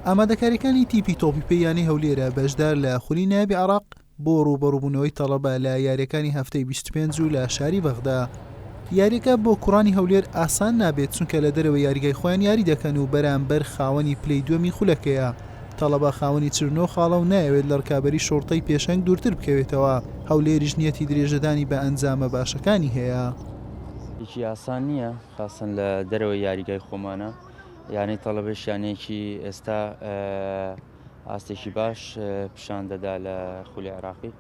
ئامادەکاریەکانی تیپی تۆپی پێیانی هەولێرە بەشدار لە خولی نایبی عێراق بۆ ڕوبەڕووبوونەوەی تەڵەبە لە یاریەکانی هەفتەی 25 و لە شاری بەغدا. یاریەکە بۆ کوڕانی هەولێر ئاسان نابێت چونکە لە دەرەوە یاریگای خۆیان یاری دەکەن و بەرامبەر خاوەنی پلەی دووەمی خولەکەیە. تەڵەبە خاوەنی چرنۆ خاڵە و نایەوێت لە ڕکابەری شۆرتەی پێشەنگ دوورتر بکەوێتەوە. هەولێریش نیەتی درێژەدانی بە ئەنجامە باشەکانی هەیە. هیچی ئاسان نییە خاصن لە دەرەوە یاریگای خۆمانە، یانی تەڵەبەشیانێکی ئێستا ئاستێکی باش پیشان دەدا لە خولی عێراقی.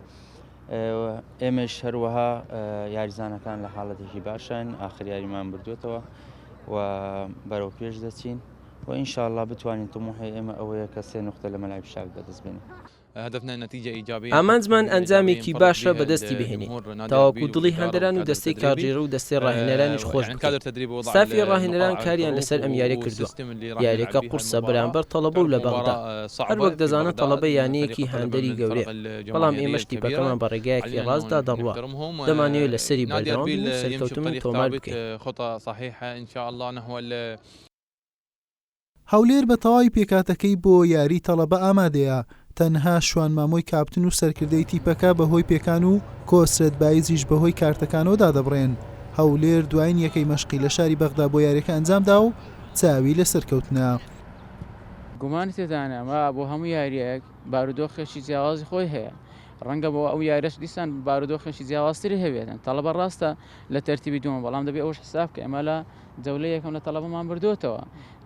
ئێمەش هەروەها یاریزانەکان لە حاڵەتێکی باشن، ئاخر یاریمان بردوێتەوە و بەرەو پێش دەچین و ئینشاءالله بتوانین طموحی ئێمە ئەوەیە کە 3 نقطە لە مەلای پیشاک بەدەست بێنین. ئامانجمان ئەنجامێکی باشە بەدەستی بهێنین تاواکو دڵی هەندەران و دەستەی کارژێرە و دەستەی ڕاهێنەرانیش خۆش بکەین. ستافی ڕاهێنەران کاریان لەسەر ئەم یاریە کردووە. یاریەکە قورسە بەرامبەر تەڵەبە و لە بەغدا. هەر وەک دەزانە تەڵەبە یانەیەکی هاندەری گەورەیە، بەڵام ئێمەش تیپەکەمان بە ڕێگایەکی ڕاستدا دەڕوە. دەمانەوێت لەسەری بەردەوام و سەرکەوتن تۆمار بکەین. هەولێر بە تەواوی پێکاتەکەی بۆ یاری تەڵەبە ئامادەیە. تەنها شوان مامۆی کاپتن و سەرکردەی تیپەکە بەهۆی پێکان و کۆسرێت بایزیش بەهۆی کارتەکانەوە دادەبڕێن. هەولێر دوایین یەکەی مەشقی لە شاری بەغدا بۆ یاریەکە ئەنجامدا و چاوی لە سەرکەوتنە. گومانی تێدانە ئەمە بۆ هەموو یاریەک بارودۆخێکی جیاوازی خۆی هەیە. ڕەنگە بۆ ئەو یاریش دیسان بارودۆخێکی جیاوازتری هەبێتن. تەڵەبە ڕاستە لە تەرتیبی دووەم، بەڵام دەبێت ئەوش حساب کە ئێمە لە جەولە یەکەم لە تەڵەبەمان بردوێتەوە.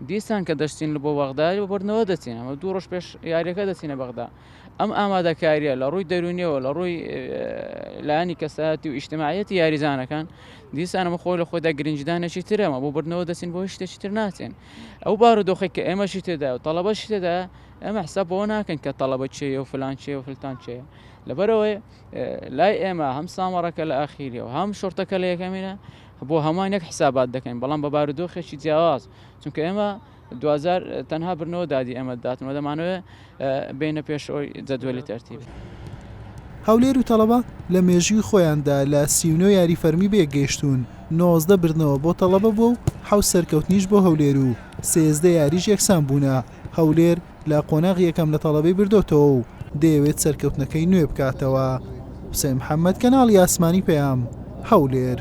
دیسان کە دەشتین بۆ بەغدا بۆ بردنەوە دەچین، ئەمە 2 ڕۆژ پێش یاریەکە دەچینە بەغدا. ئەم ئامادەکاریە لە ڕووی دەرونیەوە لە ڕووی لایانی کەسایەتی و ئیجتیماعیەتی یاریزانەکان دیسان ئەمە خۆی لە خۆیدا گرنگدانێکی ترەمە بۆ بردنەوە دەچین بۆ شتێکی تر ناچێن. ئەو بارودۆخی کە ئێمەشی تێدا و تەڵەبەشی تێدا ئەمە حساب بۆ ناکەن کە تەڵەبە چێە و فلان چێە و فلتان چێە. لەبەرەوەی لای ئێمە هەم سامەڕەکە لە ئاخیری و هەم شۆرتەکە لە یەکەمینە بۆ هەمان یەک حسابات دەکەین، بەڵام بە بارودۆخێکی جیاواز، چونکە ئێمە 2000 تەنها برنەوە دادی ئەمە داتنەوە دەمانەوێت بینە پێشەوەی جەدوەلی تەرتیب. هەولێر و تەڵەبە لە مێژووی خۆیاندا لە 39 یاری فەرمی بێگەیشتون، 19 برنەوە بۆ تەڵەبە بوو و 7 سەرکەوتنیش بۆ هەولێر و 13 یاریش یەکسان بوونە. هەولێر لە قۆناغ یەکەم لە تەڵەبەی بردوتەوە و دەیەوێت سەرکەوتنەکەی نوێ بکاتەوە. حوسێن محەممەد، کەناڵی ئاسمانی پەیام، هەولێر.